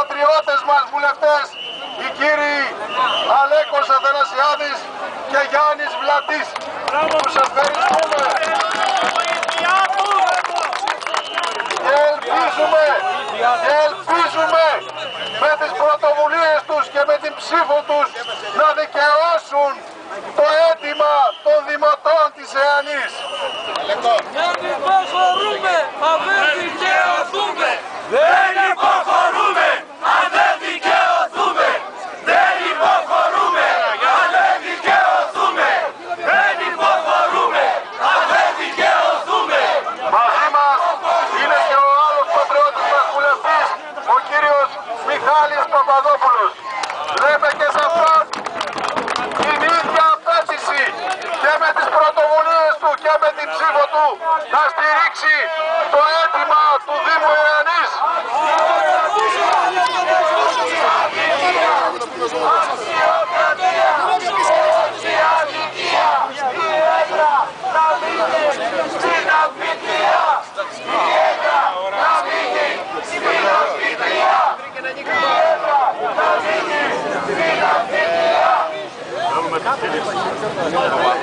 πατριώτες μας βουλευτές, οι κύριοι Αλέκος Αθανασιάδης και Γιάννης Βλατής. Τους ευχαριστούμε και ελπίζουμε με τις πρωτοβουλίες τους και με την ψήφο τους να δικαιώσουν το αίτημα των δημοτών της Εανής. Δεν υποχωρούμε, αν δεν δικαιωθούμε. Δεν υποχωρούμε, αν δεν δικαιωθούμε. Δεν υποχωρούμε, αν δεν δικαιωθούμε. Δεν υποχωρούμε, αν δεν δικαιωθούμε. Μαζί μας είναι και ο άλλος πατριώτης μας βουλευτής, ο κύριος Μιχάλης Παπαδόπουλος. Λέμε και σε αυτόν την ίδια απέτηση και με τις πρωτοβουλίες του και με την ψήφο του να στηρίξει το αίτημα του Δήμου Εανής. Πάμε.